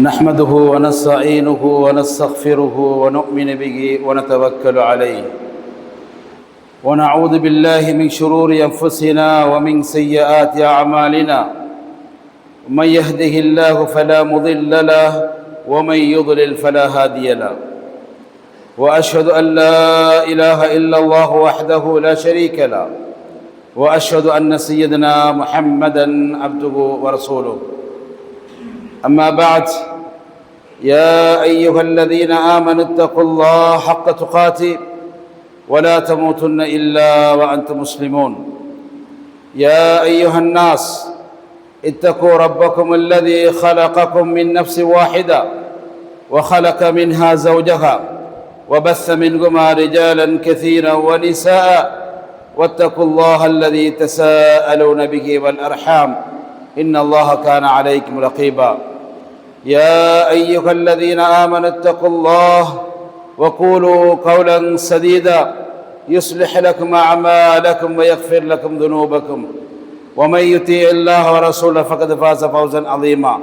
نحمده ونستعينه ونستغفره ونؤمن به ونتوكل عليه ونعوذ بالله من شرور أنفسنا ومن سيئات أعمالنا من يهده الله فلا مضل له ومن يضلل فلا هادي له وأشهد أن لا إله إلا الله وحده لا شريك له وأشهد أن سيدنا محمدا عبده ورسوله أما بعد يا أيها الذين آمنوا اتقوا الله حق تقاته ولا تموتن إلا وأنتم مسلمون يا أيها الناس اتقوا ربكم الذي خلقكم من نفس واحدة وخلق منها زوجها وبث منهما رجالا كثيرا ونساء واتقوا الله الذي تساءلون به والأرحام إن الله كان عليكم رقيبا يا أيها الذين آمنوا اتقوا الله وقولوا قولا سديدا يصلح لكم أعمالكم ويغفر لكم ذنوبكم ومن يطيع الله ورسوله فقد فاز فوزا عظيما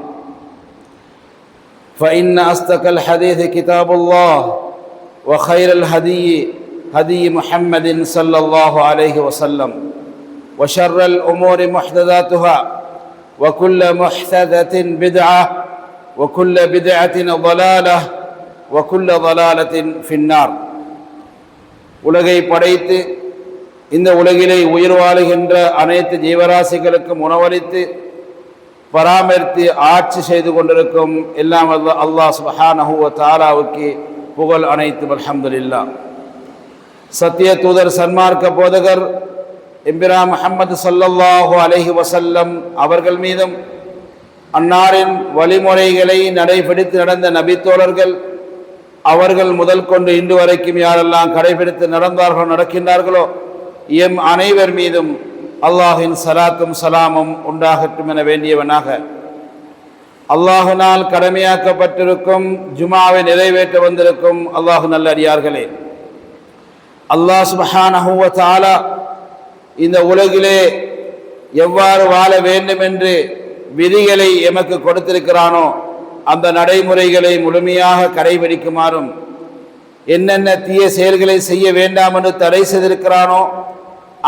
فإن أصدق الحديث كتاب الله وخير الهدي هدي محمد صلى الله عليه وسلم وشر الأمور محدثاتها وكل محدثة بدعة وكل بدعة ضلالة وكل ضلالة في النار. உலகை படைத்து இந்த உலகிலே உயிர் வாழுகின்ற அனைத்து ஜீவராசிகளுக்கும் உணவளித்து பராமரித்து ஆட்சி செய்து கொண்டிருக்கும் எல்லாம் அல்லாஹ் சுப்ஹானஹு வ தஆலாவுக்கு புகழ் அனைத்தும் அல்ஹம்துலில்லாஹ். சத்திய தூதர் சன்மார்க்க போதகர் எம்பிரான் முஹம்மது ஸல்லல்லாஹு அலைஹி வஸல்லம் அவர்கள் மீதும் அன்னாரின் வழிமுறைகளை நடைபிடித்து நடந்த நபித்தோழர்கள் அவர்கள் முதல் கொண்டு இன்று வரைக்கும் யாரெல்லாம் கடைபிடித்து நடந்தார்களோ நடக்கின்றார்களோ எம் அனைவர் மீதும் அல்லாஹின் சலாத்தும் சலாமும் உண்டாகட்டும் என வேண்டியவனாக அல்லாஹினால் கடமையாக்கப்பட்டிருக்கும் ஜுமாவை நிறைவேற்ற வந்திருக்கும் அல்லாஹு நல்லடியார்களே, அல்லாஹ் சுப்ஹானஹு வ தஆலா இந்த உலகிலே எவ்வாறு வாழ வேண்டும் என்று விதிகளை எமக்கு கொடுத்திருக்கிறானோ அந்த நடைமுறைகளை முழுமையாக கடைபிடிக்குமாறும், என்னென்ன தீய செயல்களை செய்ய வேண்டாம் என்று தடை செய்திருக்கிறானோ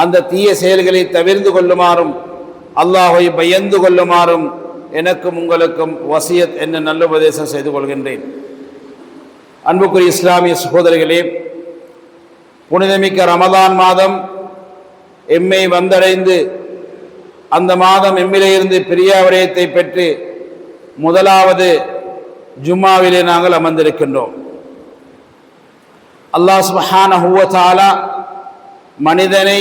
அந்த தீய செயல்களை தவிர்ந்து கொள்ளுமாறும் அல்லாஹை பயந்து கொள்ளுமாறும் எனக்கும் உங்களுக்கும் வசியத் என்ன நல்ல உபதேசம் செய்து கொள்கின்றேன். அன்புக்குரிய இஸ்லாமிய சகோதரிகளே, புனிதமிக்க ரமதான் மாதம் எம்மை வந்தடைந்து அந்த மாதம் எம்மிலே இருந்து பிரியாவிரயத்தை பெற்று முதலாவது ஜும்மாவிலே நாங்கள் அமர்ந்திருக்கின்றோம். அல்லாஹ் சுப்ஹானஹு வ தஆலா மனிதனை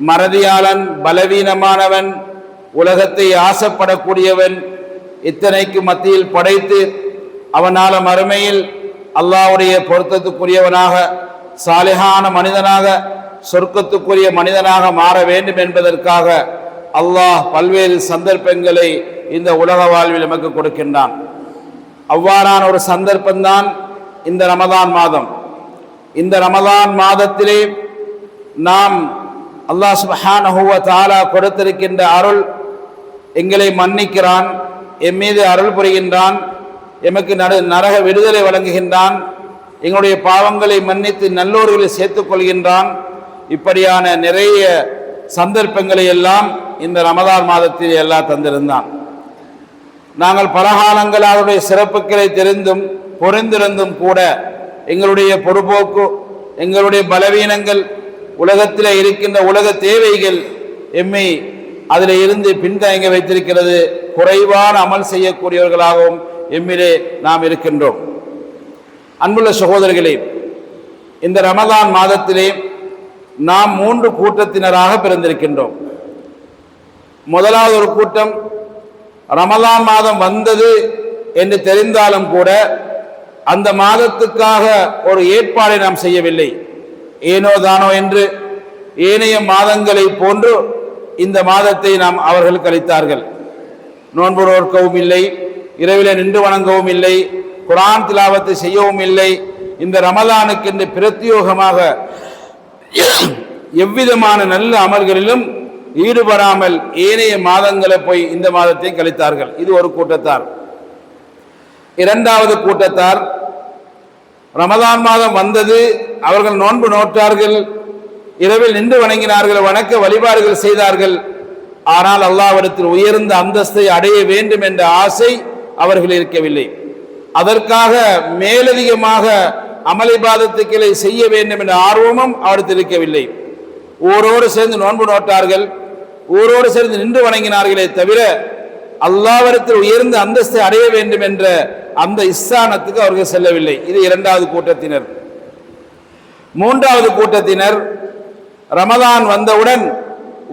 மறதியாளன், பலவீனமானவன், உலகத்தை ஆசைப்படக்கூடியவன் இத்தனைக்கு மத்தியில் படைத்து அவனால மறுமையில் அல்லாஹ்வுடைய பொருத்தத்துக்குரியவனாக, சாலிஹான மனிதனாக, சொர்க்கத்துக்குரிய மனிதனாக மாற வேண்டும் என்பதற்காக அல்லாஹ் பல்வேறு சந்தர்ப்பங்களை இந்த உலக வாழ்வில் நமக்கு கொடுக்கின்றான். அவ்வாறான ஒரு சந்தர்ப்பம்தான் இந்த ரமதான் மாதம். இந்த ரமதான் மாதத்திலே நாம் அல்லாஹ் சுப்ஹானஹு வ தஆலா கொடுத்திருக்கின்ற அருள், எங்களை மன்னிக்கிறான், எம் மீது அருள் புரிகின்றான், எமக்கு நரக விடுதலை வழங்குகின்றான், எங்களுடைய பாவங்களை மன்னித்து நல்லோர்களை சேர்த்துக் கொள்கின்றான். இப்படியான நிறைய சந்தர்ப்பங்களை எல்லாம் இந்த ரமதான் மாதத்தில் எல்லாம் தந்திருந்தான். நாங்கள் பலகாலங்கள் அவருடைய சிறப்புகளை தெரிந்தும் பொறிந்திருந்தும் கூட எங்களுடைய பொறுப்போக்கு, எங்களுடைய பலவீனங்கள், உலகத்தில் இருக்கின்ற உலக தேவைகள் எம்மை அதில் இருந்து பின்தங்க வைத்திருக்கிறது. குறைவான அமல் செய்யக்கூடியவர்களாகவும் எம்மிலே நாம் இருக்கின்றோம். அன்புள்ள சகோதரர்களே, இந்த ரமதான் மாதத்திலே நாம் 3 கூட்டத்தினராக பிறந்திருக்கின்றோம். முதலாவது ஒரு கூட்டம், ரமலான் மாதம் வந்தது என்று தெரிந்தாலும் கூட அந்த மாதத்துக்காக ஒரு ஏற்பாடை நாம் செய்யவில்லை. ஏனோ தானோ என்று ஏனைய மாதங்களை போன்று இந்த மாதத்தை நாம் அவர்கள் கழித்தார்கள். நோன்பு நோற்கவும் இல்லை, இரவிலே நின்று வணங்கவும் இல்லை, குர்ஆன் திலாவத்தை செய்யவும் இல்லை. இந்த ரமலானுக்கு என்று பிரத்யோகமாக எவ்விதமான நல்ல அமல்களிலும் ஈடுபடாமல் ஏனைய மாதங்களை போய் இந்த மாதத்தை கழித்தார்கள். இது ஒரு கூட்டத்தார். இரண்டாவது கூட்டத்தார் ரமதான் மாதம் வந்தது, அவர்கள் நோன்பு நோற்றார்கள், இரவில் நின்று வணங்கினார்கள், வணக்க வழிபாடுகள் செய்தார்கள். ஆனால் அல்லாஹ்விடத்தில் உயர்ந்த அந்தஸ்தை அடைய வேண்டும் என்ற ஆசை அவர்கள் இருக்கவில்லை. அதற்காக மேலதிகமாக அமளிபாதத்துக்களை செய்ய வேண்டும் என்ற ஆர்வமும் அவருக்கு இருக்கவில்லை. ஊரோடு சேர்ந்து நோன்பு நோட்டார்கள், ஊரோடு சேர்ந்து நின்று வணங்கினார்களே தவிர அல்லாஹ்விடத்தில் உயர்ந்த அந்தஸ்தை அடைய வேண்டும் என்ற அந்த இஸ்ஸானத்துக்கு அவர்கள் செல்லவில்லை. இது இரண்டாவது கூட்டத்தினர். மூன்றாவது கூட்டத்தினர் ரமதான் வந்தவுடன்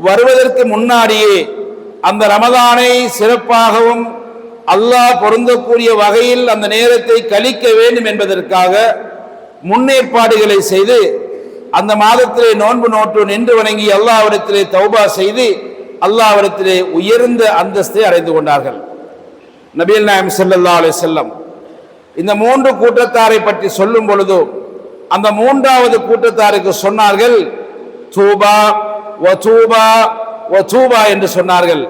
வருவதற்கு முன்னாடியே அந்த ரமதானை சிறப்பாகவும் அல்லாஹ் பொருந்தக்கூடிய வகையில் அந்த நேரத்தை கழிக்க வேண்டும் என்பதற்காக முன்னேற்பாடுகளை செய்து அந்த மாதத்திலே நோன்பு நோற்று நின்று வணங்கி அல்லாஹ்விடத்திலே தௌபா செய்து அல்லாஹ்விடத்திலே உயர்ந்த அந்தஸ்தை அடைந்து கொண்டார்கள். நபிகள் நாயகம் ஸல்லல்லாஹு அலைஹி வஸல்லம் இந்த மூன்று கூட்டத்தாரை பற்றி சொல்லும் பொழுது அந்த மூன்றாவது கூட்டத்தாருக்கு சொன்னார்கள், தூபா வதூபா வதூபா என்று சொன்னார்கள்.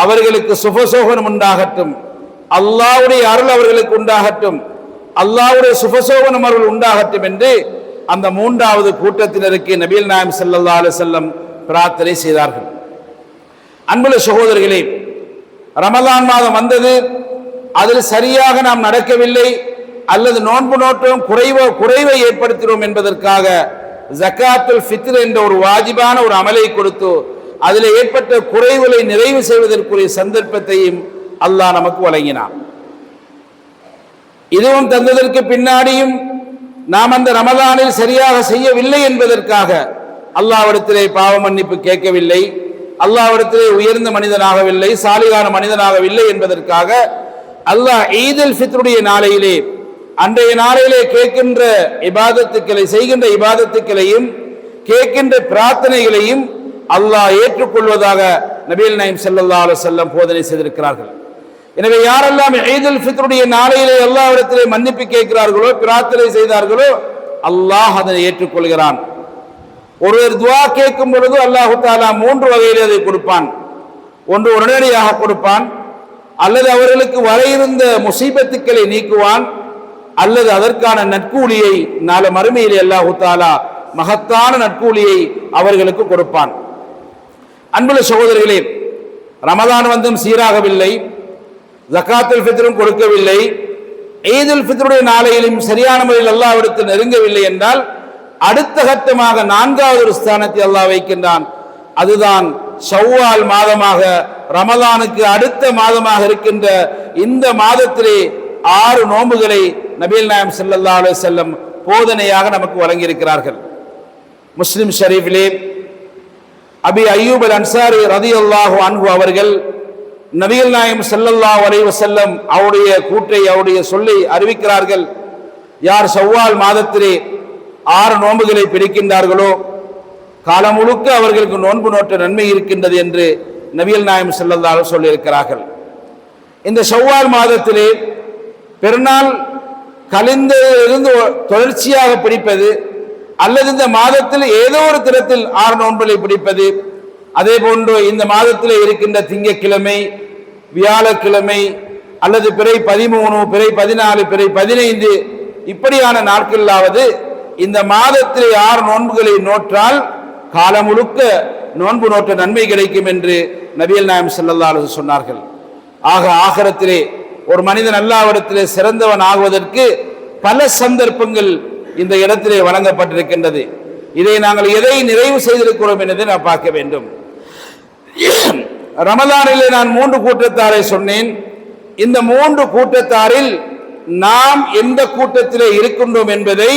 அவர்களுக்கு சுபசோகனம் உண்டாகட்டும், அல்லாஹ்வுடைய அருள் அவர்களுக்கு உண்டாகட்டும், அல்லாஹ்வுடைய சுபசோகனம் அவர்கள் உண்டாகட்டும் என்று அந்த மூன்றாவது கூட்டத்தினருக்கு நபிகள் நாயகம் ஸல்லல்லாஹு அலைஹி வஸல்லம் பிரார்த்தனை செய்தார்கள். அன்புள்ள சகோதரர்களே, ரமலான் மாதம் வந்தது, அதில் சரியாக நாம் நடக்கவில்லை அல்லது நோன்பு நோட்டும் குறைவை ஏற்படுத்தினோம் என்பதற்காக ஜகாத்துல் ஃபித்ர் என்ற ஒரு வாஜிபான ஒரு அமலை கொடுத்து அதில் ஏற்பட்ட குறைவுகளை நிறைவு செய்வதற்குரிய சந்தர்ப்பத்தையும் அல்லாஹ் நமக்கு வழங்கினான். இதுவும் தந்ததற்கு பின்னாடியும் நாம் அந்த ரமலானில் சரியாக செய்யவில்லை என்பதற்காக அல்லாஹ்விடத்திலே பாவ மன்னிப்பு கேட்கவில்லை, அல்லாஹ்விடத்திலே உயர்ந்த மனிதனாகவில்லை, சாலிகான மனிதனாகவில்லை என்பதற்காக அல்லாஹ் ஈதுல் ஃபித்ருடைய நாளையிலே அன்றைய நாளையிலே கேட்கின்ற இபாதத்துக்களை செய்கின்ற இபாதத்துக்களையும் கேட்கின்ற பிரார்த்தனைகளையும் அல்லாஹ் ஏற்றுக்கொள்வதாக நபிகள் நாயகம் ஸல்லல்லாஹு அலைஹி வஸல்லம் போதனை செய்திருக்கிறார்கள். எனவே யாரெல்லாம் ஈதுல் ஃபித்ருடைய நாளையிலே அல்லாஹ்விடத்திலே மன்னிப்பு கேட்கிறார்களோ பிரார்த்தனை செய்தார்களோ அல்லாஹ் அதை ஏற்றுக்கொள்கிறான். ஒருவர் துஆ கேட்கும் பொழுது அல்லாஹ் தஆலா மூன்று வகையில் அதை கொடுப்பான். ஒன்று உடனடியாக கொடுப்பான், அல்லது அவர்களுக்கு வர இருந்த முசீபத்துக்களை நீக்குவான், அல்லது அதற்கான நற்கூலியை நாளை மறுமையிலே அல்லாஹ் தஆலா மகத்தான நற்கூலியை அவர்களுக்கு கொடுப்பான். அன்புள்ள சகோதரர்களே, ரமலான் வந்தும் சீராகவில்லை, ஜகாத்துல் ஃபித்ரும் கொடுக்கவில்லை, ஈதுல் ஃபித்ருடைய நாளையிலும் சரியான முறையில் அல்லாஹ்விடத்தில் நெருங்கவில்லை என்றால் அடுத்த கட்டமாக நான்காவது ஒரு ஸ்தானத்தை அல்லாஹ் வைக்கின்றான். அதுதான் ஷவ்வால் மாதமாக ரமலானுக்கு அடுத்த மாதமாக இருக்கின்ற இந்த மாதத்திலே 6 நோன்புகளை நபிகள் நாயகம் ஸல்லல்லாஹு அலைஹி வஸல்லம் போதனையாக நமக்கு வழங்கியிருக்கிறார்கள். முஸ்லிம் ஷரீஃபிலே அபி அய்யூப் அல் அன்சாரி ரலியல்லாஹு அன்ஹு அவர்கள் நபிகள் நாயகம் ஸல்லல்லாஹு அலைஹி வஸல்லம் அவருடைய கூற்றை அவருடைய சொல்லை அறிவிக்கிறார்கள். யார் ஷவ்வால் மாதத்திலே 6 நோன்புகளை பிடிக்கின்றார்களோ காலம் முழுக்க அவர்களுக்கு நோன்பு நோற்ற நன்மை இருக்கின்றது என்று நபிகள் நாயகம் ஸல்லல்லாஹு அலைஹி வஸல்லம் சொல்லியிருக்கிறார்கள். இந்த ஷவ்வால் மாதத்திலே பெருநாள் கலிந்திலிருந்து தொடர்ச்சியாக பிடிப்பது அல்லது இந்த மாதத்தில் ஏதோ ஒரு தினத்தில் 6 நோன்புகளை பிடிப்பது, அதே போன்று இந்த மாதத்தில் இருக்கின்ற திங்கட்கிழமை, வியாழக்கிழமை அல்லது பிறை 13, பிறை 14, பிறை 15 இப்படியான நாட்களாவது இந்த மாதத்திலே 6 நோன்புகளை நோற்றால் காலம் முழுக்க நோன்பு நோற்ற நன்மை கிடைக்கும் என்று நபிகள் நாயகம் ஸல்லல்லாஹு அலைஹி வஸல்லம் சொன்னார்கள். ஆக ஆகிரத்திலே ஒரு மனிதன் அல்லாஹ்விடத்திலே சிறந்தவன் ஆகுவதற்கு பல சந்தர்ப்பங்கள் இந்த இடத்திலே வழங்கப்பட்டிருக்கின்றது. இதை நாங்கள் எதை நிறைவு செய்திருக்கிறோம் என்பதை நான் பார்க்க வேண்டும். ரமலானிலே நான் 3 கூட்டத்தாரை சொன்னேன். இந்த 3 கூட்டத்தாரில் நாம் எந்த கூட்டத்திலே இருக்கின்றோம் என்பதை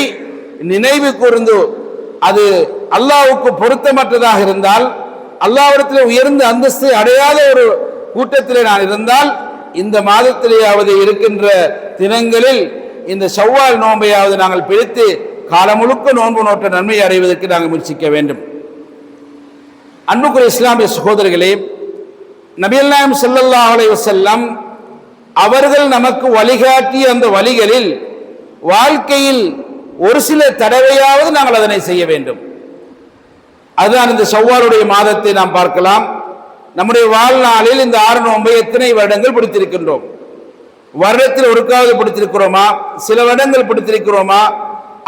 நினைவு கூர்ந்து அது அல்லாஹ்வுக்கு பொருத்தமற்றதாக இருந்தால், அல்லாஹ்விடத்திலே உயர்ந்த அந்தஸ்தை அடையாத ஒரு கூட்டத்திலே நான் இருந்தால் இந்த மாதத்திலேயாவது இருக்கின்ற தினங்களில் இந்த ஷவ்வால் நோன்பையாவது நாங்கள் பிடித்து காலம் முழுக்க நோன்பு நோற்ற நன்மை அடைவதற்கு நாங்கள் முயற்சிக்க வேண்டும். அன்புக்குரிய இஸ்லாமிய சகோதரர்களே, நபிகள் நாயகம் ஸல்லல்லாஹு அலைஹி வஸல்லம் அவர்கள் நமக்கு வழிகாட்டிய அந்த வழிகளில் வாழ்க்கையில் ஒரு சில தடவையாவது நாங்கள் அதனை செய்ய வேண்டும். அதுதான் இந்த ஷவ்வாலுடைய மாதத்தை நாம் பார்க்கலாம். நம்முடைய வாழ்நாளில் இந்த 6 நோன்பை எத்தனை வருடங்கள் பிடித்திருக்கின்றோம்? வருடத்தில் ஒருக்காவது பிடித்திருக்கிறோமா, சில வருடங்கள் பிடித்திருக்கிறோமா,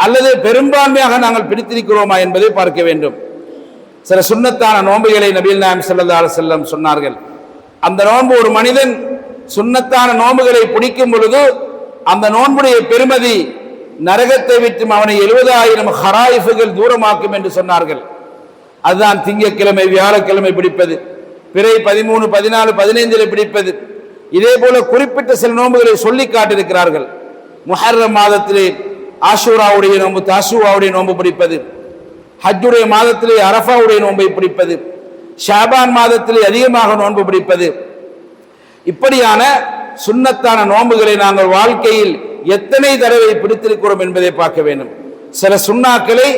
அல்லது பெரும்பான்மையாக நாங்கள் பிடித்திருக்கிறோமா என்பதை பார்க்க வேண்டும். சில சுன்னத்தான நோன்புகளை நபிகள் நாயகம் ஸல்லல்லாஹு அலைஹி வஸல்லம் சொன்னார்கள். அந்த நோன்பு ஒரு மனிதன் சுன்னத்தான நோன்புகளை பிடிக்கும் பொழுது அந்த நோன்புடைய பெருமதி நரகத்தை விட்டும் அவனை 70,000 ஹராயிஃபுகள் தூரமாக்கும் என்று சொன்னார்கள். அதுதான் திங்கட்கிழமை வியாழக்கிழமை பிடிப்பது, பிறை 13, 14, 15 பிடிப்பது. இதே போல குறிப்பிட்ட சில நோன்புகளை சொல்லி காட்டியிருக்கிறார்கள். முஹர்ரம் மாதத்திலே ஆஷூராவுடைய நோன்பு, தாஷூவாவுடைய நோன்பு பிடிப்பது, ஹஜ்ஜுடைய மாதத்திலே அரஃபாவுடைய நோன்பை பிடிப்பது, ஷாபான் மாதத்திலே அதிகமாக நோன்பு பிடிப்பது. இப்படியான சுன்னத்தான நோன்புகளை நாங்கள் வாழ்க்கையில் எத்தனை தடவை பிடித்திருக்கிறோம் என்பதை பார்க்க வேண்டும். சில சுன்னாக்களை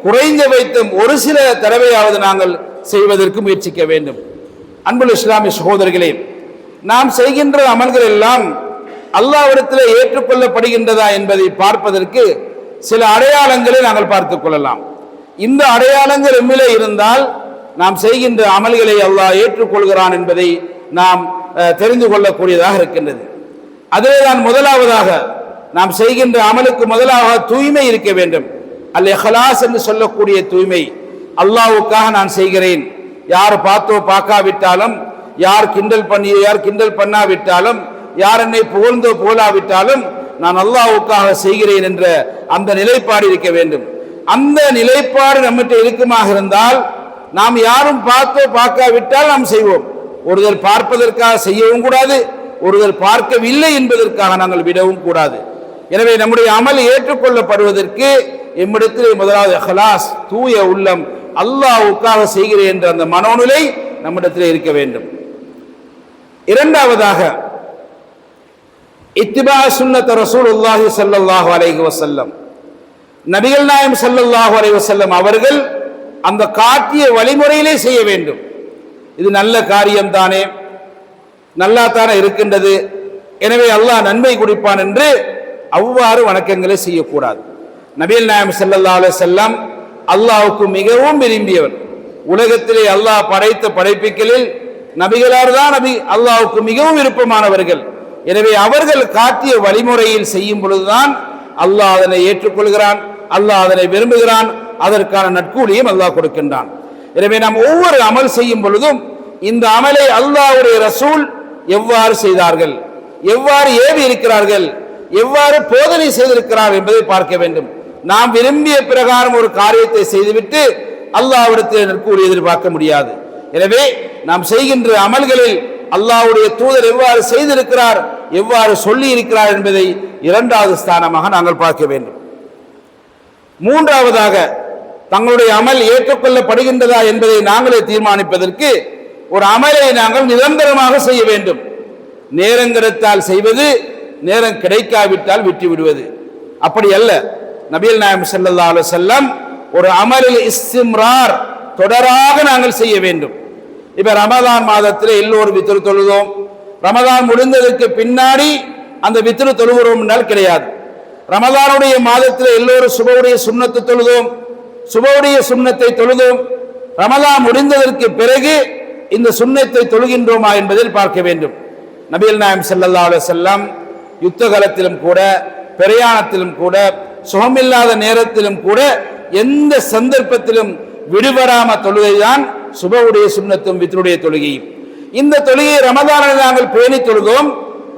குறைந்த வைத்தும் ஒரு சில தடவையாவது நாங்கள் செய்வதற்கு முயற்சிக்க வேண்டும். அன்புள்ள இஸ்லாமிய சகோதரர்களே, நாம் செய்கின்ற அமல்கள் எல்லாம் அல்லாஹ்விடத்தில் ஏற்றுக்கொள்ளப்படுகின்றதா என்பதை பார்ப்பதற்கு சில அடையாளங்களை நாங்கள் பார்த்துக் கொள்ளலாம். இந்த அடையாளங்கள் எம்மிலே இருந்தால் நாம் செய்கின்ற அமல்களை அல்லாஹ் ஏற்றுக்கொள்கிறான் என்பதை நாம் தெரிந்து கொள்ளக்கூடியதாக இருக்கின்றது. அதிலே தான் முதலாவதாக நாம் செய்கின்ற அமலுக்கு முதலாக தூய்மை இருக்க வேண்டும். அல் இஹ்லாஸ் என்று சொல்லக்கூடிய தூய்மை. அல்லாஹ்வுக்காக நான் செய்கிறேன், யார் பார்த்தோ பார்க்காவிட்டாலும், யார் கிண்டல் பண்ணியோ யார் கிண்டல் பண்ணாவிட்டாலும், யார் என்னை புகழ்ந்தோ புகழாவிட்டாலும் நான் அல்லாஹ்வுக்காக செய்கிறேன் என்ற அந்த நிலைப்பாடு இருக்க வேண்டும். அந்த நிலைப்பாடு நம்மகிட்ட இருக்குமாக இருந்தால் நாம் யாரும் பார்த்தோ பார்க்காவிட்டால் நாம் செய்வோம். ஒருவர் பார்ப்பதற்காக செய்யவும் கூடாது, ஒருவர் பார்க்கவில்லை என்பதற்காக நாங்கள் விடவும் கூடாது. எனவே நம்முடைய அமல் ஏற்றுக்கொள்ளப்படுவதற்கு எம்மிடத்தில் முதலாவது இஹ்லாஸ், தூய உள்ளம், அல்லாஹ்வுக்காக செய்கிறேன் என்ற அந்த மனோநிலை நம்மிடத்தில் இருக்க வேண்டும். இரண்டாவதாக இத்திபா சுன்னத் ரசூலுல்லாஹி ஸல்லல்லாஹு அலைஹி வஸல்லம், நபிகள் நாயகம் ஸல்லல்லாஹு அலைஹி வஸல்லம் அவர்கள் அந்த காட்டிய வழிமுறையிலே செய்ய வேண்டும். இது நல்ல காரியம் தானே, நல்லா தானே இருக்கின்றது, எனவே அல்லாஹ் நன்மை கொடுப்பான் என்று அவ்வாறு வணக்கங்களை செய்யக்கூடாது. நபிகள் நாயகம் ஸல்லல்லாஹு அலைஹி வஸல்லம் அல்லாஹ்வுக்கு மிகவும் விரும்பியவர். உலகத்திலே அல்லாஹ் படைத்த படைப்புகளில் நபிகளார் தான் அல்லாஹ்வுக்கு மிகவும் விருப்பமானவர்கள். எனவே அவர்கள் காட்டிய வழிமுறையில் செய்யும் பொழுதுதான் அல்லாஹ் அதனை ஏற்றுக்கொள்கிறான், அல்லாஹ் அதனை விரும்புகிறான், அதற்கான நற்கூலியும் அல்லாஹ் கொடுக்கின்றான். எனவே நாம் ஒவ்வொரு அமல் செய்யும் பொழுதும் இந்த அமலை அல்லாஹ்வுடைய ரசூல் எவ்வாறு செய்தார்கள், எவ்வாறு ஏவி இருக்கிறார்கள், எவ்வாறு போதனை செய்திருக்கிறார் என்பதை பார்க்க வேண்டும். நாம் விரும்பிய பிரகாரம் ஒரு காரியத்தை செய்துவிட்டு அல்லாஹ்விடத்தில் நற்கூலி எதிர்பார்க்க முடியாது. எனவே நாம் செய்கின்ற அமல்களில் அல்லாஹ்வுடைய தூதர் எவ்வாறு செய்திருக்கிறார், எவ்வாறு சொல்லி இருக்கிறார் என்பதை இரண்டாவது ஸ்தானமாக நாங்கள் பார்க்க வேண்டும். மூன்றாவதாக தங்களுடைய அமல் ஏற்றுக்கொள்ளப்படுகின்றதா என்பதை நாங்களே தீர்மானிப்பதற்கு ஒரு அமலை நாங்கள் நிரந்தரமாக செய்ய வேண்டும். நேரங்கெடுத்தால் செய்வது, நேரம் கிடைக்காவிட்டால் விட்டு விடுவது, அப்படி அல்ல. நபிகள் நாயகம் ஸல்லல்லாஹு அலைஹி வஸல்லம் ஒரு அமலில் இஸ்திம்ரார், தொடராக நாங்கள் செய்ய வேண்டும். இப்ப ரமதான் மாதத்தில் எல்லோரும் வித்ரு தொழுதோம், ரமதான் முடிந்ததற்கு பின்னாடி அந்த வித்ரு தொழுகிறோம் என்றால் கிடையாது. ரமதானுடைய மாதத்தில் எல்லோரும் சுபவுடைய சுன்னத்து தொழுதோம், சுபவுடைய சுன்னத்தை தொழுதோம், ரமதான் முடிந்ததற்கு பிறகு இந்த சுன்னத்தை தொழுகின்றோமா என்பதில் பார்க்க வேண்டும். நபிகள் நாயகம் ஸல்லல்லாஹு அலைஹி வஸல்லம் யுத்த காலத்திலும் கூட, பிரயாணத்திலும் கூட, சுகமில்லாத நேரத்திலும் கூட, எந்த சந்தர்ப்பத்திலும் விடுபடாம தொழுகைதான் சுபவுடைய சுன்னத்தும் வித்ருடைய தொழுகையும். இந்த தொழுகையை ரமதானில் நாங்கள் பேணி தொழுதோம்,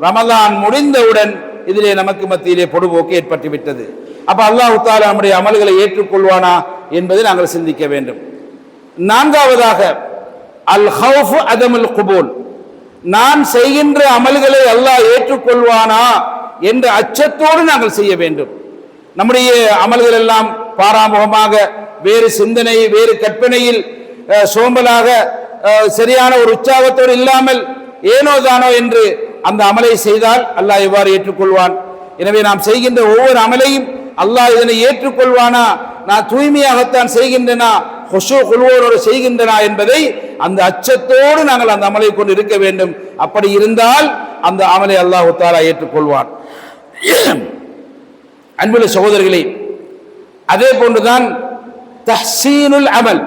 ரமதான் முடிந்தவுடன் இதிலே நமக்கு மத்தியிலே பொடுபோக்கு ஏற்பட்டுவிட்டது. அப்ப அல்லாஹ் தஆலா நம்முடைய அமல்களை ஏற்றுக்கொள்வானா என்பதை நாங்கள் சிந்திக்க வேண்டும். நான்காவதாக அல் ஹவுஃப் அதமுல் குபூல், நான் செய்கின்ற அமல்களை அல்லாஹ் ஏற்றுக்கொள்வானா என்ற அச்சத்தோடு நாங்கள் செய்ய வேண்டும். நம்முடைய அமல்கள் எல்லாம் பாராமுகமாக, வேறு சிந்தனை, வேறு கற்பனையில் சோம்பலாக, சரியான ஒரு உற்சாகத்தோடு இல்லாமல் ஏனோ தானோ என்று அந்த அமலை செய்தால் அல்லாஹ் எவ்வாறு ஏற்றுக்கொள்வான்? எனவே நாம் செய்கின்ற ஒவ்வொரு அமலையும் அல்லாஹ் இதனை ஏற்றுக்கொள்வானா, நான் தூய்மையாகத்தான் செய்கின்றனா, ஹுஷூ குல்வோடு செய்கின்றனா என்பதை அந்த அச்சத்தோடு நாங்கள் அந்த அமலை கொண்டு இருக்க வேண்டும். அப்படி இருந்தால் அந்த அமலை அல்லாஹ் தஆலா ஏற்றுக்கொள்வான். அன்புள்ள சகோதரர்களே, அதே போன்றுதான் தஹ்சீனுல் அமல்,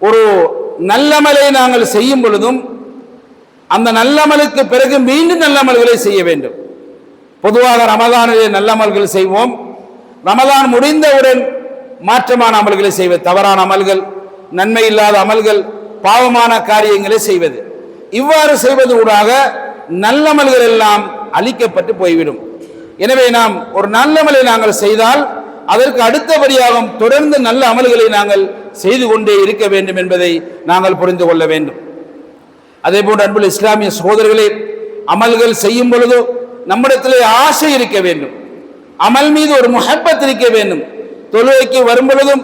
ஒரு நல்லமலை நாங்கள் செய்யும் பொழுதும் அந்த நல்லமலுக்கு பிறகு மீண்டும் நல்லமல்களை செய்ய வேண்டும். பொதுவாக ரமதானிலே நல்லமல்கள் செய்வோம், ரமதான் முடிந்தவுடன் மாற்றமான அமல்களை செய்வது, தவறான அமல்கள், நன்மை இல்லாத அமல்கள், பாவமான காரியங்களை செய்வது. இவ்வாறு செய்வது ஊடாக நல்லமல்கள் எல்லாம் அழிக்கப்பட்டு போய்விடும். எனவே நாம் ஒரு நல்லமலை நாங்கள் செய்தால் அதற்கு அடுத்தபடியாக தொடர்ந்து நல்ல அமல்களை நாங்கள் செய்து கொண்டே இருக்க வேண்டும் என்பதை நாங்கள் புரிந்து கொள்ள வேண்டும். அதே போன்று அன்புள்ள இஸ்லாமிய சகோதரர்களே, அமல்கள் செய்யும் பொழுது நம்மிடத்திலே ஆசை இருக்க வேண்டும், அமல் மீது ஒரு முஹப்பத் இருக்க வேண்டும். தொழுகைக்கு வரும் பொழுதும்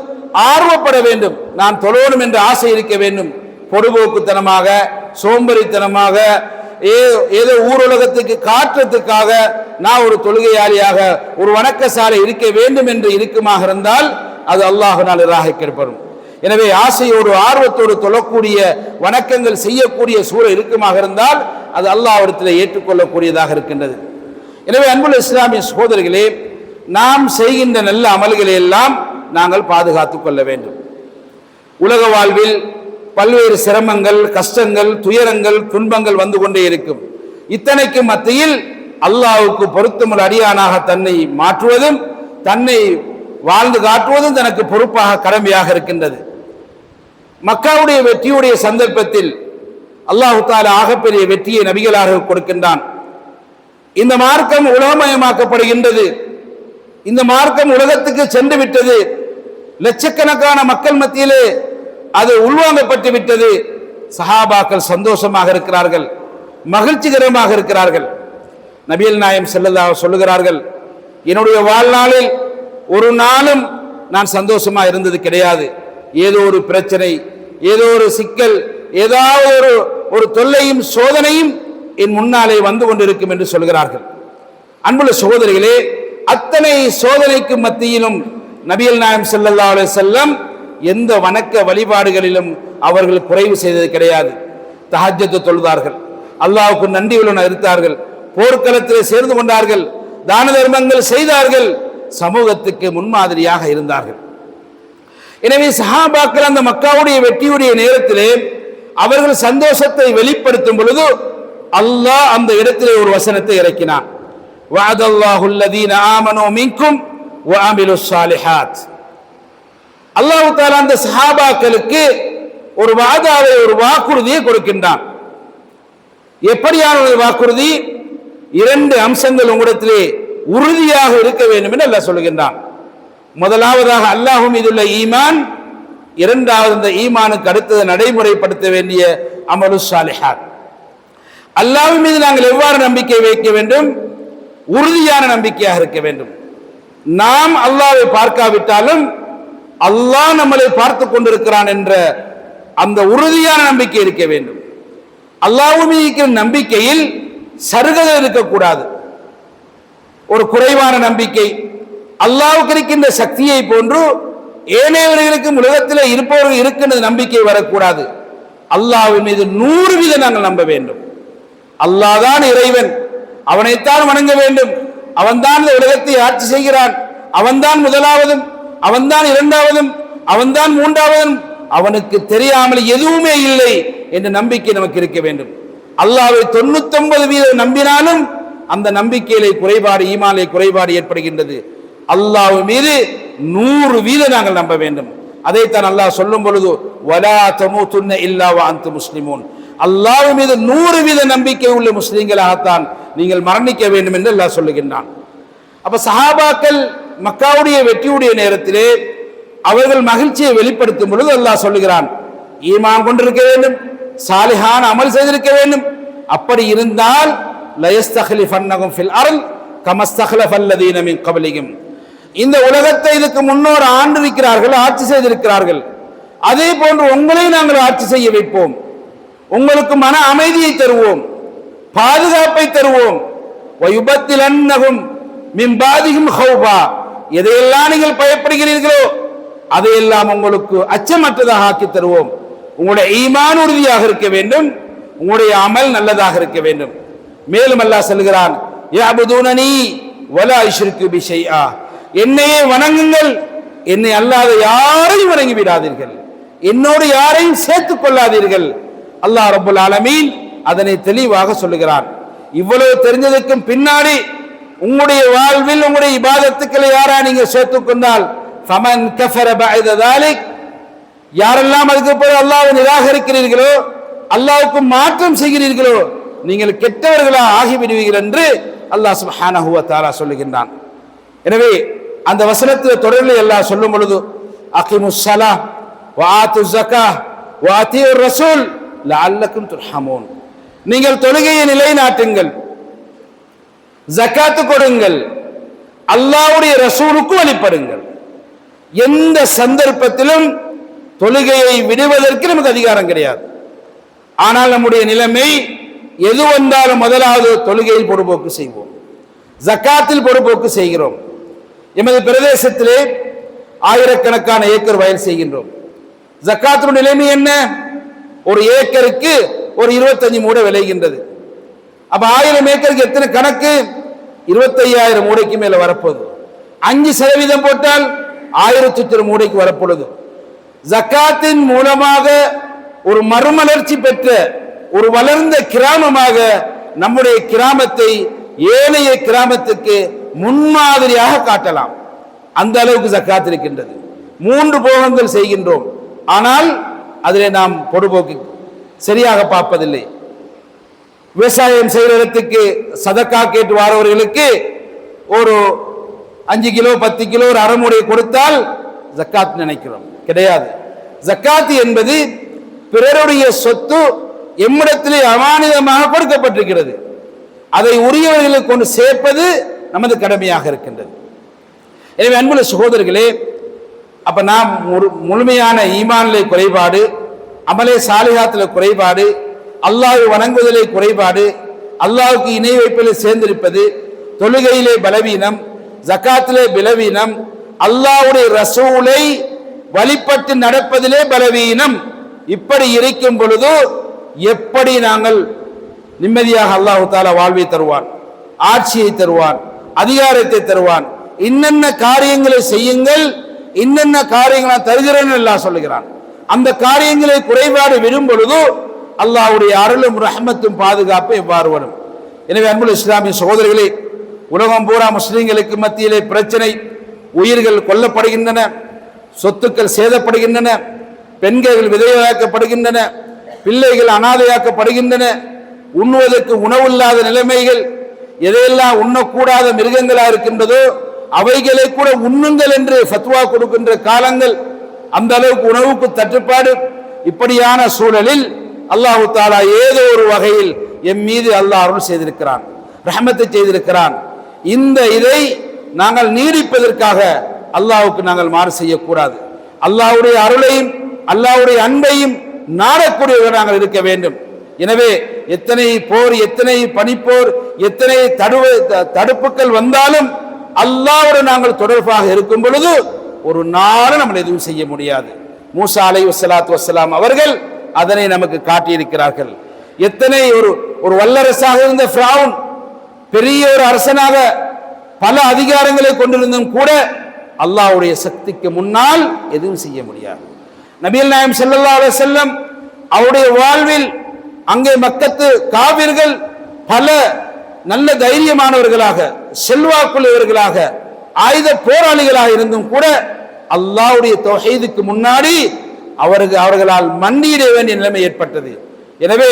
ஆர்வப்பட வேண்டும், நான் தொழணும் என்ற ஆசை இருக்க வேண்டும். பொடுபோக்குத்தனமாக, சோம்பரித்தனமாக, ஏதோ ஊருலகத்துக்கு காற்றத்துக்காக நான் ஒரு தொழுகையாளியாக ஒரு வணக்கசாலை இருக்க வேண்டும் என்று இருக்குமாக இருந்தால் அது அல்லாஹ்வினால் நிராகரிக்கப்படும். எனவே ஆசையோடு ஆர்வத்தோடு தொழக்கூடிய வணக்கங்கள் செய்யக்கூடிய சூழல் இருக்குமாக இருந்தால் அது அல்லாஹ்விடத்தில் ஏற்றுக்கொள்ளக்கூடியதாக இருக்கின்றது. எனவே அன்புள்ள இஸ்லாமிய சகோதரர்களே, நாம் செய்கின்ற நல்ல அமல்களை எல்லாம் நாங்கள் பாதுகாத்துக் கொள்ள வேண்டும். உலக வாழ்வில் பல்வேறு சிரமங்கள், கஷ்டங்கள், துயரங்கள், துன்பங்கள் வந்து கொண்டே இருக்கும். இத்தனைக்கு மத்தியில் அல்லாஹ்வுக்கு பொருத்தமுள்ள அடியானாக தன்னை மாற்றுவதும் தன்னை வாழ்ந்து காட்டுவதும் தனக்கு பொறுப்பாக கடமையாக இருக்கின்றது. மக்காவுடைய வெற்றியுடைய சந்தர்ப்பத்தில் அல்லாஹ் தஆலா ஆகப்பெரிய வெற்றியை நபிகளாக கொடுக்கின்றான். இந்த மார்க்கம் உலகமயமாக்கப்படுகின்றது, இந்த மார்க்கம் உலகத்துக்கு சென்று விட்டது, லட்சக்கணக்கான மக்கள் மத்தியிலே அது உள்வாங்கப்பட்டு விட்டது. சஹாபாக்கள் சந்தோஷமாக இருக்கிறார்கள், மகிழ்ச்சிகரமாக இருக்கிறார்கள். நபிகள் நாயகம் ஸல்லல்லாஹு அலைஹி வஸல்லம் சொல்லுகிறார்கள், என்னுடைய வாழ்நாளில் ஒரு நாளும் நான் சந்தோஷமா இருந்தது கிடையாது. ஏதோ ஒரு பிரச்சனை, ஏதோ ஒரு சிக்கல், ஏதாவது ஒரு தொல்லையும் சோதனையும் என் முன்னாலே வந்து கொண்டிருக்கும் என்று சொல்கிறார்கள். அன்புள்ள சகோதரிகளே, அத்தனை சோதனைக்கு மத்தியிலும் நபிகள் நாயகம் ஸல்லல்லாஹு அலைஹி வஸல்லம் எந்த வணக்க வழிபாடுகளிலும் அவர்கள் குறைவு செய்தது கிடையாது. தஹஜ்ஜத் தொழுதார்கள், அல்லாஹ்வுக்கு நன்றியுடன் இருந்தார்கள், போர்க்களத்தில் சேர்ந்து கொண்டார்கள், தான தர்மங்கள் செய்தார்கள், சமூகத்துக்கு முன்மாதிரியாக இருந்தார்கள். எனவே சஹாபாக்கள் அந்த மக்காவுடைய வெற்றியுடைய நேரத்திலே அவர்கள் சந்தோஷத்தை வெளிப்படுத்தும் பொழுது அல்லாஹ் அந்த இடத்திலே ஒரு வசனத்தை இறக்கினான். வஅதல்லாஹு அல்லதீன ஆமனூ மின்கும் வஅமிலுஸ் ஸாலிஹாத். அல்லாஹ் தஆலா அந்த சஹாபாக்களுக்கு ஒரு வாதாவை, ஒரு வாக்குறுதியை கொடுக்கின்றான். எப்படியான ஒரு வாக்குறுதி? இரண்டு அம்சங்கள் உங்களிடத்திலே உறுதியாக இருக்க வேண்டும் என்று அல்லாஹ் சொல்கின்றான். முதலாவதாக அல்லாஹ் மீதுள்ள ஈமான், இரண்டாவது இந்த ஈமானுக்கு அடுத்தது நடைமுறைப்படுத்த வேண்டிய அமலுஸ் ஸாலிஹாத். அல்லாஹ் மீது நாங்கள் எவ்வாறு நம்பிக்கை வைக்க வேண்டும்? உறுதியான நம்பிக்கையாக இருக்க வேண்டும். நாம் அல்லாஹ்வை பார்க்காவிட்டாலும் அல்லாஹ் நம்மளை பார்த்து கொண்டிருக்கிறான் என்ற அந்த உறுதியான நம்பிக்கை இருக்க வேண்டும். அல்லாஹ் மீது இருக்கிற நம்பிக்கையில் சருகதை இருக்கக்கூடாது. ஒரு குறைவான நம்பிக்கை, அல்லாஹ்வுக்கு இருக்கின்ற சக்தியை போன்று ஏனையவர்களுக்கும் உலகத்தில் இருப்பவர்கள் இருக்கின்ற நம்பிக்கை வரக்கூடாது. அல்லாஹ்வின் மீது 100% நாங்கள் நம்ப வேண்டும். அல்லாஹ் தான் இறைவன், அவனைத்தான் வணங்க வேண்டும், அவன்தான் இந்த உலகத்தை ஆட்சி செய்கிறான், அவன்தான் முதலாவதும், அவன்தான் இரண்டாவதும், அவன்தான் மூன்றாவதும், அவனுக்கு தெரியாமல் எதுவுமே இல்லை என்ற நம்பிக்கை நமக்கு இருக்க வேண்டும். அல்லாஹ்வை 99% நம்பினாலும் அந்த நம்பிக்கையிலே குறைபாடு, ஈமானிலே குறைபாடு ஏற்படுகின்றது. அல்லாஹ் மீது 100% நாங்கள் நம்ப வேண்டும். அதைத்தான் அல்லாஹ் சொல்லும் பொழுது வலா தமூதுன்ன இல்லா வ அன்தும் முஸ்லிமூன், அல்லாஹ் மீது 100% நம்பிக்கை உள்ள முஸ்லிம்களாகத்தான் நீங்கள் மரணிக்க வேண்டும் என்று அல்லாஹ் சொல்லுகின்றான். அப்ப சஹாபாக்கள் மக்காவுடைய வெற்றியுடைய நேரத்திலே அவர்கள் மகிழ்ச்சியை வெளிப்படுத்தும் பொழுது அல்லாஹ் சொல்லுகிறான், ஈமான் கொண்டிருக்க வேண்டும், சாலிஹான அமல் செய்திருக்க வேண்டும். அப்படி இருந்தால் லயஸ்தக்லிஃபன்னகும் ஃபில் அர்ல் கமஸ்தக்லஃபல்லதீன மின் கப்லிஹிம், இந்த உலகத்தை இதுக்கு முன்னோர் ஆண்டிருக்கிறார்கள், ஆட்சி செய்திருக்கிறார்கள், அதே போன்று உங்களை நாங்கள் ஆட்சி செய்ய வைப்போம், உங்களுக்கு மன அமைதியை தருவோம், பாதுகாப்பை தருவோம். வயுபத்திலன்னகும் மின் பாதிஹிம் ஹௌபா, எதையெல்லாம் நீங்கள் பயப்படுகிறீர்களோ அதையெல்லாம் உங்களுக்கு அச்சமற்றதாக ஆக்கி தருவோம். உங்களுடைய ஈமான் உறுதியாக இருக்க வேண்டும், உங்களுடைய அமல் நல்லதாக இருக்க வேண்டும். மேலும் அல்லாஹ் சொல்கிறான், யஅபுதூனனி வலா யுஷ்ரிகு பி ஷைஆ, என்னையே வணங்குங்கள், என்னை அல்லாத யாரையும் வணங்கி விடாதீர்கள், என்னோடு யாரையும் சேர்த்துக் கொள்ளாதீர்கள். அல்லாஹ் ரப்பல் ஆலமீன் அதனை தெளிவாக சொல்லுகிறான். இவ்வளவு தெரிஞ்சதுக்கும் பின்னாடி உங்களுடைய வாழ்வில் உங்களுடைய இபாதத்துக்களை யாரா நீங்க சேர்த்துக் கொண்டால் ஃபமன் கஃபர பஅத ذلك, யாரெல்லாம் அதுக்கு பிறகு அல்லாஹ்வை நிராகரிக்கிறீர்களோ, அல்லாஹ்வுக்கு மாற்றம் செய்கிறீர்களோ, நீங்கள் கெட்டவர்களா ஆகிவிடுவீர்கள் என்று அல்லாஹ் சுப்ஹானஹு வ தஆலா சொல்லுகின்றான். எனவே அந்த வசனத்தில் தொடரில் அல்லாஹ் சொல்லும் பொழுது அகிமுஸ் ஸலா வ ஆத்துஸ் ஸகாஹ் வ அத்தீர் ரசூல் லஅல்லக்கும் துர்ஹமூன், நீங்கள் தொழுகையை நிலைநாட்டுங்கள், ஜகாத் கொடுங்கள், அல்லாஹ்வுடைய ரசூலுக்கு வழிபடுங்கள். எந்த சந்தர்ப்பத்திலும் தொழுகையை விடுவதற்கு நமக்கு அதிகாரம் கிடையாது. ஆனால் நம்முடைய நிலைமை எது வந்தாலும் முதலாவது தொழுகையில் பொறுப்போக்கு செய்வோம், ஜகாத்தில் பொறுப்போக்கு செய்கிறோம். எமது பிரதேசத்திலே ஆயிரக்கணக்கான ஏக்கர் வயல் செய்கின்றோம். ஜகாத்தின் நிலைமை என்ன? ஒரு ஏக்கருக்கு ஒரு 25 மூடை விளைகின்றது. அப்ப 1000 ஏக்கருக்கு எத்தனை கணக்கு? 25,000 மூடைக்கு மேல வரப்போகுது. 5% போட்டால் 1000 மூடைக்கு வரப்பொழுது. ஜகாத்தின் மூலமாக ஒரு மறுமலர்ச்சி பெற்ற ஒரு வளர்ந்த கிராமமாக நம்முடைய கிராமத்தை ஏனைய கிராமத்துக்கு முன்மாதிரியாக காட்டலாம். அந்த அளவுக்கு ஜகாத் இருக்கின்றது. 3 போகங்கள் செய்கின்றோம், ஆனால் அதிலே நாம் பொறுப்போக்கு சரியாக பார்ப்பதில்லை. விவசாயம் செய்கிற இடத்துக்கு சதக்கா கேட்டு வாரவர்களுக்கு ஒரு 5 கிலோ 10 கிலோ ஒரு அரைமுறை கொடுத்தால் ஜக்காத் நினைக்கிறோம். கிடையாது. ஜக்காத் என்பது பிறருடைய சொத்து எம்மிடத்திலே அமானிதமாக கொடுக்கப்பட்டிருக்கிறது. அதை உரியவர்களுக்கு கொண்டு சேர்ப்பது நமது கடமையாக இருக்கின்றது. எனவே அன்புள்ள சகோதரர்களே, அப்ப நாம் முழுமையான ஈமானிலே குறைபாடு, அமலே சாலிஹாத்தில் குறைபாடு, அல்லாஹ்வை வணங்குவதிலே குறைபாடு, அல்லாஹ்வுக்கு இணை வைப்பிலே சேர்ந்திருப்பது, தொழுகையிலே பலவீனம், ஜகாத்திலே பலவீனம், அல்லாஹ்வுடைய ரசூலை வழிபட்டு நடப்பதிலே பலவீனம். இப்படி இருக்கும் பொழுது எப்படி நாங்கள் நிம்மதியாக அல்லாஹ் தஆலா வாழ்வை தருவான், ஆட்சியை தருவான், அதிகாரத்தை தருவான். இன்னென்ன காரியங்களை செய்யுங்கள், இன்னென்ன காரியங்களை தருகிறேன் அல்லாஹ் சொல்லுகிறான். அந்த காரியங்களை குறைபாடு விடும் பொழுது அல்லாஹ்வுடைய அருளும் ரஹ்மத்தும் பாதுகாப்பு எவ்வாறு வரும்? எனவே அன்புள்ள இஸ்லாமிய சகோதரர்களே, உலகம் பூரா முஸ்லிம்களுக்கு மத்தியிலே பிரச்சனை, உயிர்கள் கொல்லப்படுகின்றன, சொத்துக்கள் சேதப்படுகின்றன, பெண்கள் விதவையாக்கப்படுகின்றன, பிள்ளைகள் அனாதையாக்கப்படுகின்றன, உண்ணுவதற்கு உணவில்லாத நிலைமைகள், எதையெல்லாம் உண்ணக்கூடாத மிருகங்களா இருக்கின்றதோ அவைகளை கூட உண்ணுங்கள் என்று ஃபத்வா கொடுக்கின்ற காலங்கள், அந்த அளவுக்கு உணவுக்கு தட்டுப்பாடு. இப்படியான சூழலில் அல்லாஹு தஆலா ஏதோ ஒரு வகையில் எம் மீது அல்லாஹ் அருள் செய்திருக்கிறான், ரஹ்மத்தை செய்திருக்கிறான். இந்த இதை நாங்கள் நீடிப்பதற்காக அல்லாஹ்வுக்கு நாங்கள் மாறு செய்யக்கூடாது. அல்லாஹ்வுடைய அருளையும் அல்லாஹ்வுடைய அன்பையும் நாடக்கூடியவர்கள் நாங்கள் இருக்க வேண்டும். எனவே எத்தனை போர், எத்தனை பனிப்போர், எத்தனை தடுப்புகள் வந்தாலும் அல்லாஹ்வோடு நாங்கள் தொடர்பாக இருக்கும் பொழுது ஒரு நாளும் நம்ம எதுவும் செய்ய முடியாது. மூசா அலைஹிஸ்ஸலாத்து வஸ்ஸலாம் அவர்கள் அதனை நமக்கு காட்டியிருக்கிறார்கள். எத்தனை ஒரு வல்லரசாக இருந்த ஃபிரௌன், பெரிய ஒரு அரசனாக பல அதிகாரங்களை கொண்டிருந்தும் கூட அல்லாஹ்வுடைய சக்திக்கு முன்னால் எதுவும் செய்ய முடியாது. நபிகள் நாயகம் ஸல்லல்லாஹு அலைஹி வஸல்லம் அவருடைய வாழ்வில் அங்கே மக்கத்து காபிர்கள் பல நல்ல தைரியமானவர்களாக, செல்வாக்குள்ளவர்களாக, ஆயுத போராளிகளாக இருந்தும் கூட அல்லாஹ்வுடைய தௌஹீதுக்கு முன்னாடி அவர்களால் மண்டியிட வேண்டிய நிலைமை ஏற்பட்டது. எனவே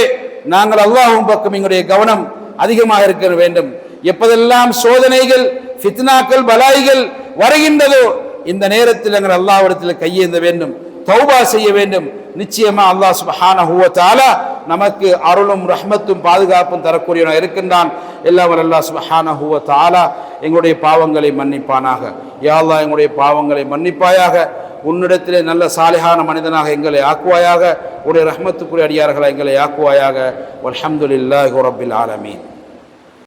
நாங்கள் அல்லாஹ்வின் பக்கம் எங்களுடைய கவனம் அதிகமாக இருக்க வேண்டும். எப்போதெல்லாம் சோதனைகள், ஃபித்னாக்கள், பலாய்கள் வருகின்றதோ இந்த நேரத்தில் நாங்கள் அல்லாஹ்விடத்தில் கையேந்த வேண்டும், தௌபா செய்ய வேண்டும். நிச்சயமா அல்லாஹ் சுப்ஹானஹு வ தஆலா நமக்கு அருளும் ரஹ்மத்தும் பாதுகாப்பும் தரக்கூடியவனாக இருக்கின்றான். எல்லாம் அல்லாஹ் சுப்ஹானஹு வ தஆலா எங்களுடைய பாவங்களை மன்னிப்பானாக. யா அல்லாஹ் எங்களுடைய பாவங்களை மன்னிப்பாயாக. உன்னிடத்திலே நல்ல சாலிஹான மனிதனாக எங்களை ஆக்குவாயாக. உடைய ரஹ்மத்துக்குரிய அடியார்களாக எங்களை ஆக்குவாயாக. வல்ஹம்துலில்லாஹி ரப்பில் ஆலமீன்.